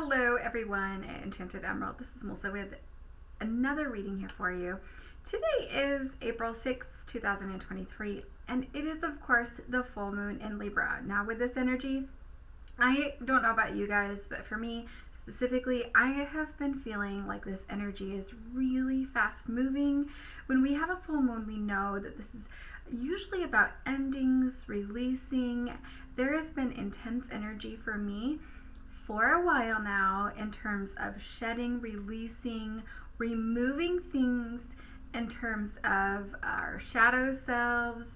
Hello everyone at Enchanted Emerald. This is Melissa with another reading here for you. Today is April 6th, 2023, and it is of course the full moon in Libra. Now with this energy, I don't know about you guys, but for me specifically, I have been feeling like this energy is really fast moving. When we have a full moon, we know that this is usually about endings, releasing. There has been intense energy for me for a while now in terms of shedding, releasing, removing things in terms of our shadow selves,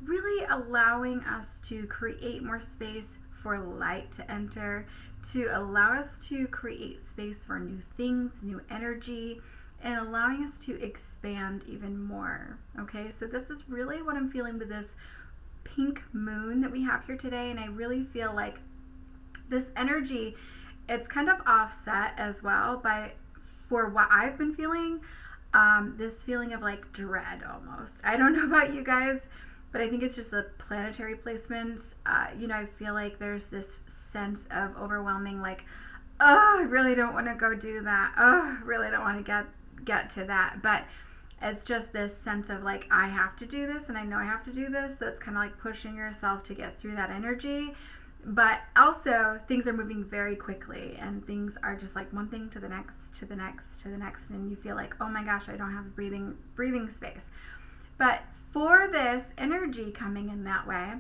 really allowing us to create more space for light to enter, to allow us to create space for new things, new energy, and allowing us to expand even more. Okay, so this is really what I'm feeling with this pink moon that we have here today, and I really feel like this energy, it's kind of offset as well by, for what I've been feeling, this feeling of like dread almost. I don't know about you guys, but I think it's just the planetary placements. I feel like there's this sense of overwhelming, like, oh, I really don't want to go do that. Oh, I really don't want to get to that. But it's just this sense of like, I have to do this and I know I have to do this. So it's kind of like pushing yourself to get through that energy. But also things are moving very quickly and things are just like one thing to the next, to the next, to the next. And you feel like, oh my gosh, I don't have breathing space. But for this energy coming in that way,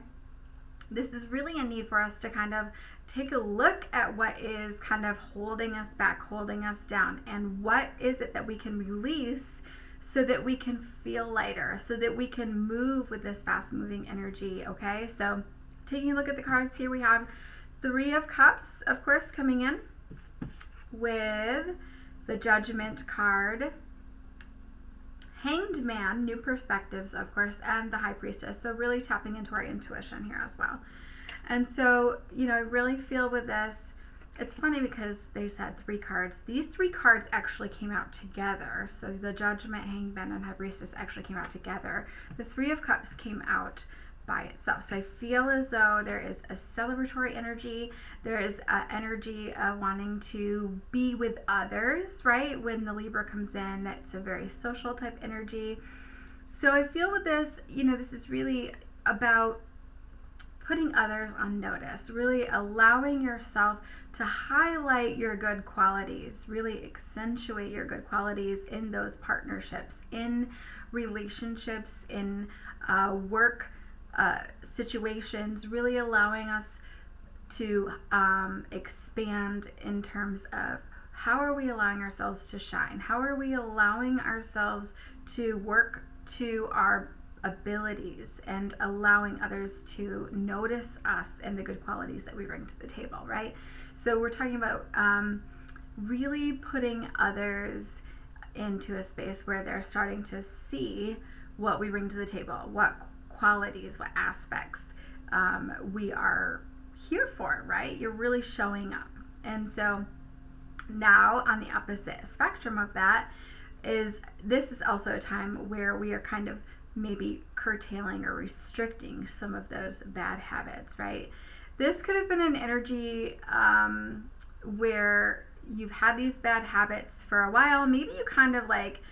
this is really a need for us to kind of take a look at what is kind of holding us back, holding us down, and what is it that we can release so that we can feel lighter, so that we can move with this fast moving energy. Okay, so taking a look at the cards here, we have Three of Cups, of course, coming in with the Judgment card, Hanged Man, new perspectives, of course, and the High Priestess. So really tapping into our intuition here as well. And so, I really feel with this, it's funny because they said three cards. These three cards actually came out together. So the Judgment, Hanged Man, and High Priestess actually came out together. The Three of Cups came out by itself. So I feel as though there is a celebratory energy. There is an energy of wanting to be with others, right? When the Libra comes in, that's a very social type energy. So I feel with this, this is really about putting others on notice, really allowing yourself to highlight your good qualities, really accentuate your good qualities in those partnerships, in relationships, in work situations, really allowing us to expand in terms of how are we allowing ourselves to shine? How are we allowing ourselves to work to our abilities and allowing others to notice us and the good qualities that we bring to the table, right? So we're talking about really putting others into a space where they're starting to see what we bring to the table, what qualities, what aspects we are here for, right? You're really showing up. And so now on the opposite spectrum of that is, this is also a time where we are kind of maybe curtailing or restricting some of those bad habits, right? This could have been an energy where you've had these bad habits for a while. Maybe you kind of like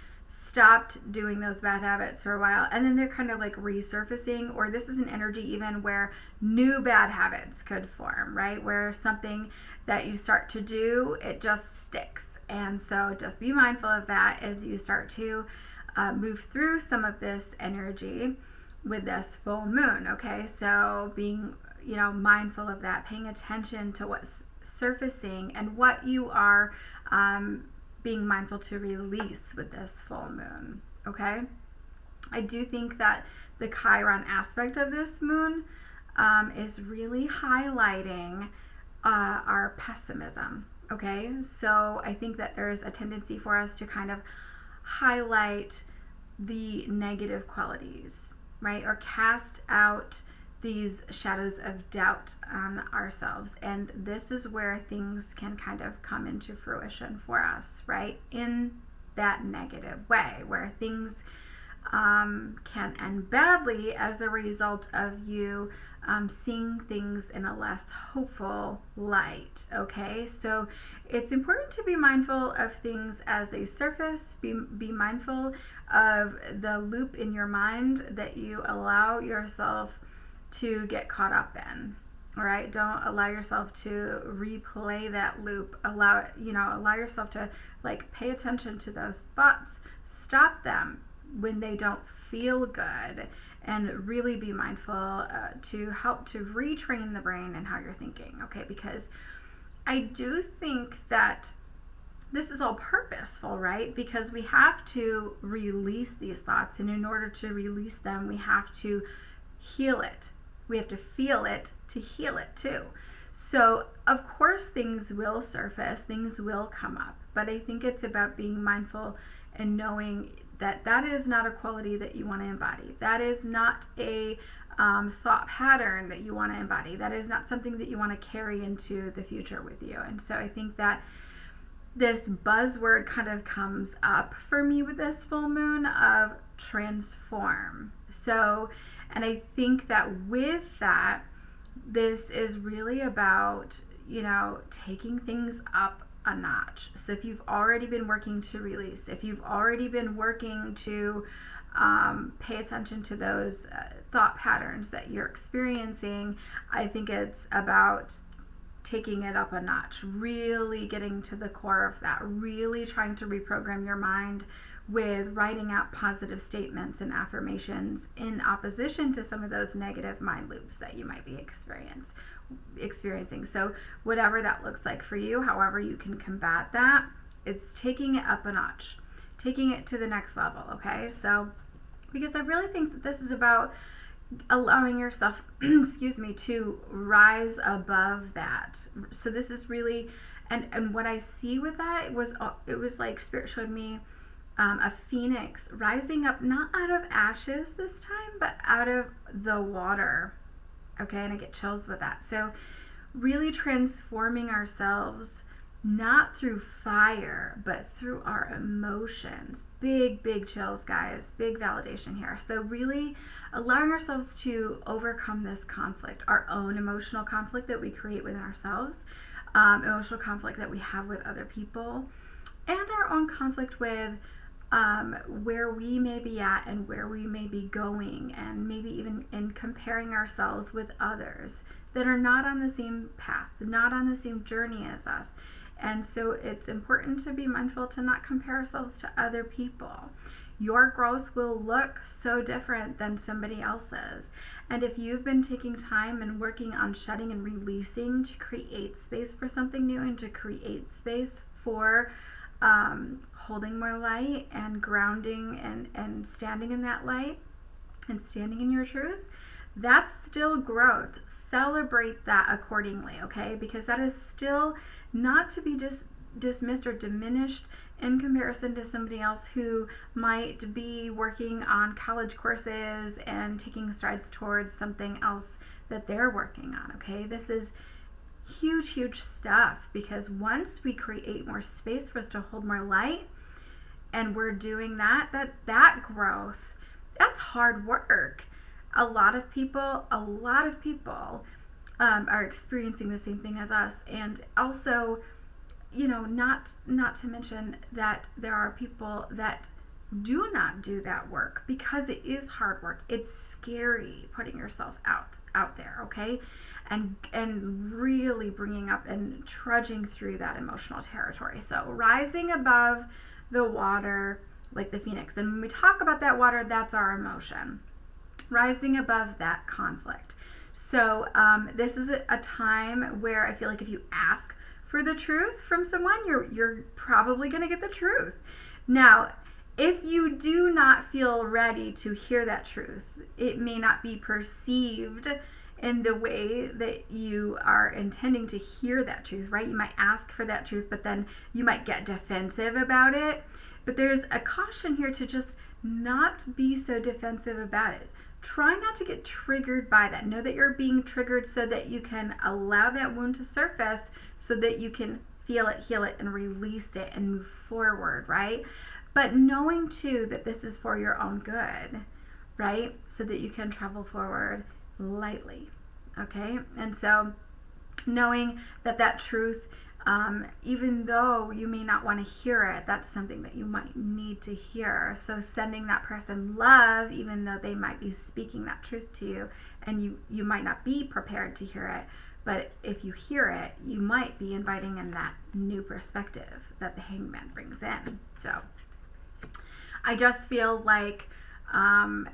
stopped doing those bad habits for a while and then they're kind of like resurfacing, or this is an energy even where new bad habits could form, right? Where something that you start to do, it just sticks. And so just be mindful of that as you start to move through some of this energy with this full moon. Okay, so being mindful of that, paying attention to what's surfacing and what you are being mindful to release with this full moon. Okay, I do think that the Chiron aspect of this moon is really highlighting our pessimism. Okay, so I think that there's a tendency for us to kind of highlight the negative qualities, right? Or cast out these shadows of doubt on ourselves. And this is where things can kind of come into fruition for us, right? In that negative way, where things can end badly as a result of you seeing things in a less hopeful light. Okay, so it's important to be mindful of things as they surface. Be mindful of the loop in your mind that you allow yourself to get caught up in. All right, don't allow yourself to replay that loop. Allow yourself to pay attention to those thoughts. Stop them when they don't feel good, and really be mindful to help to retrain the brain and how you're thinking. Okay, because I do think that this is all purposeful, right? Because we have to release these thoughts, and in order to release them, we have to heal it. We have to feel it to heal it too. So, of course, things will surface, things will come up, but I think it's about being mindful and knowing that that is not a quality that you want to embody. That is not a thought pattern that you want to embody. That is not something that you want to carry into the future with you. And so I think that this buzzword kind of comes up for me with this full moon of transform. So, and I think that with that, this is really about, taking things up a notch. So if you've already been working to release, if you've already been working to pay attention to those thought patterns that you're experiencing, I think it's about taking it up a notch, really getting to the core of that, really trying to reprogram your mind with writing out positive statements and affirmations in opposition to some of those negative mind loops that you might be experiencing. So whatever that looks like for you, however you can combat that, it's taking it up a notch, taking it to the next level. Okay, so because I really think that this is about allowing yourself to rise above that. So this is really, and what I see with that it was like Spirit showed me a phoenix rising up, not out of ashes this time, but out of the water. Okay, and I get chills with that. So really transforming ourselves, not through fire, but through our emotions. Big chills, guys. Big validation here. So really allowing ourselves to overcome this conflict, our own emotional conflict that we create within ourselves, emotional conflict that we have with other people, and our own conflict with where we may be at and where we may be going, and maybe even in comparing ourselves with others that are not on the same path, not on the same journey as us. And so it's important to be mindful to not compare ourselves to other people. Your growth will look so different than somebody else's. And if you've been taking time and working on shedding and releasing to create space for something new and to create space for holding more light and grounding and standing in that light and standing in your truth, that's still growth. Celebrate that accordingly, okay? Because that is still not to be dismissed or diminished in comparison to somebody else who might be working on college courses and taking strides towards something else that they're working on, okay? This is huge stuff, because once we create more space for us to hold more light, and we're doing that growth, that's hard work. A lot of people are experiencing the same thing as us. And also, not to mention that there are people that do not do that work because it is hard work. It's scary putting yourself out there, okay? And really bringing up and trudging through that emotional territory. So rising above the water like the phoenix. And when we talk about that water, that's our emotion. Rising above that conflict. So this is a time where I feel like if you ask for the truth from someone, you're probably going to get the truth. Now, if you do not feel ready to hear that truth, it may not be perceived in the way that you are intending to hear that truth, right? You might ask for that truth, but then you might get defensive about it. But there's a caution here to just not be so defensive about it. Try not to get triggered by that. Know that you're being triggered so that you can allow that wound to surface, so that you can feel it, heal it, and release it and move forward, right? but knowing too that this is for your own good, right? So that you can travel forward lightly, okay? And so knowing that that truth, even though you may not want to hear it, that's something that you might need to hear. So sending that person love, even though they might be speaking that truth to you, and you might not be prepared to hear it, but if you hear it, you might be inviting in that new perspective that the Hangman brings in. So I just feel like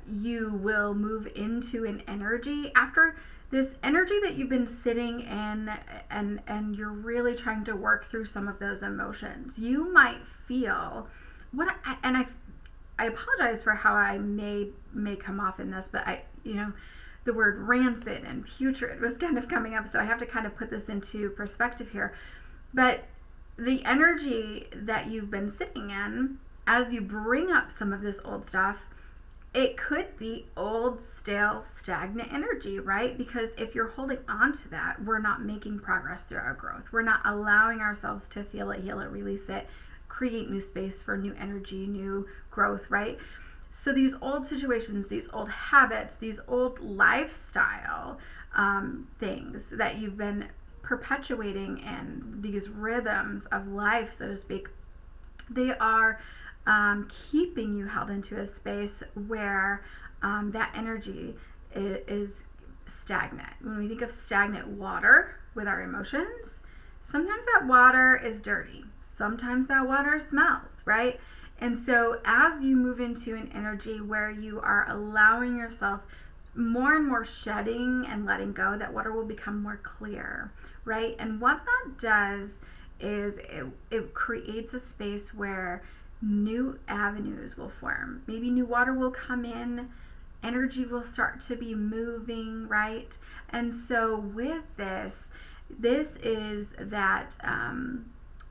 you will move into an energy after this energy that you've been sitting in, and you're really trying to work through some of those emotions. You might feel I apologize for how I may come off in this, but the word rancid and putrid was kind of coming up, so I have to kind of put this into perspective here. But the energy that you've been sitting in, as you bring up some of this old stuff, it could be old, stale, stagnant energy, right? Because if you're holding on to that, we're not making progress through our growth. We're not allowing ourselves to feel it, heal it, release it, create new space for new energy, new growth, right? So these old situations, these old habits, these old lifestyle things that you've been perpetuating in, these rhythms of life, so to speak, they are keeping you held into a space where that energy is stagnant. When we think of stagnant water with our emotions, sometimes that water is dirty. Sometimes that water smells, right? And so as you move into an energy where you are allowing yourself more and more shedding and letting go, that water will become more clear, right? And what that does is it creates a space where new avenues will form. Maybe new water will come in, energy will start to be moving, right? And so with this is that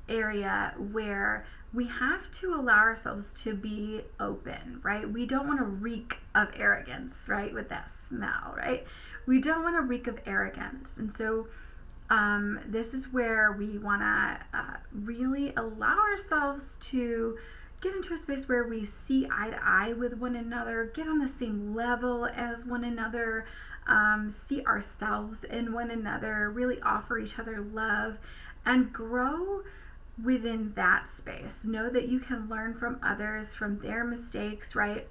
area where we have to allow ourselves to be open, right? We don't want to reek of arrogance, right? With that smell, right? We don't want to reek of arrogance. And so this is where we want to really allow ourselves to get into a space where we see eye to eye with one another, get on the same level as one another, see ourselves in one another, really offer each other love, and grow within that space. Know that you can learn from others, from their mistakes, right?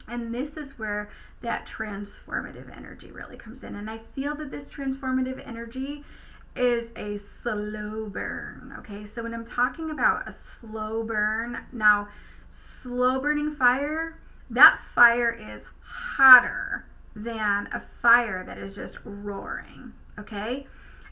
And this is where that transformative energy really comes in. And I feel that this transformative energy is a slow burn, okay? So when I'm talking about a slow burn, now, slow burning fire, that fire is hotter than a fire that is just roaring, okay?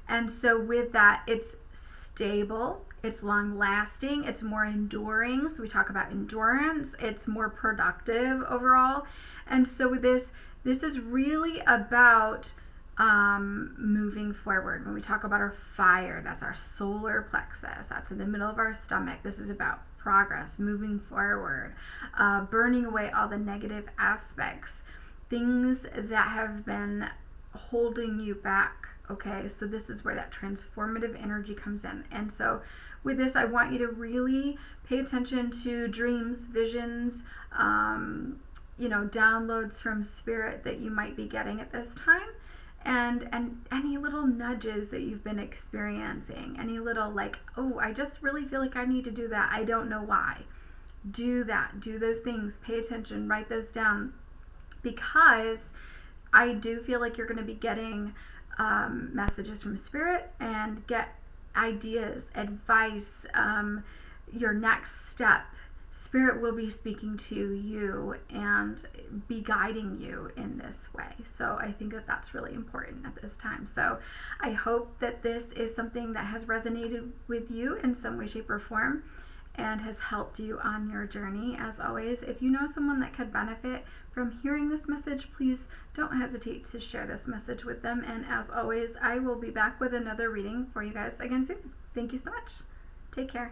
And so with that, it's stable, it's long lasting, it's more enduring. So we talk about endurance, it's more productive overall. And so with this is really about moving forward. When we talk about our fire, that's our solar plexus, that's in the middle of our stomach. This is about progress, moving forward, burning away all the negative aspects, things that have been holding you back. Okay, so this is where that transformative energy comes in. And so with this, I want you to really pay attention to dreams, visions, downloads from spirit that you might be getting at this time. And any little nudges that you've been experiencing, any little like, oh, I just really feel like I need to do that. I don't know why. Do that. Do those things. Pay attention. Write those down. Because I do feel like you're going to be getting messages from spirit and get ideas, advice, your next step. Spirit will be speaking to you and be guiding you in this way. So I think that that's really important at this time. So I hope that this is something that has resonated with you in some way, shape, or form and has helped you on your journey. As always, if you know someone that could benefit from hearing this message, please don't hesitate to share this message with them. And as always, I will be back with another reading for you guys again soon. Thank you so much. Take care.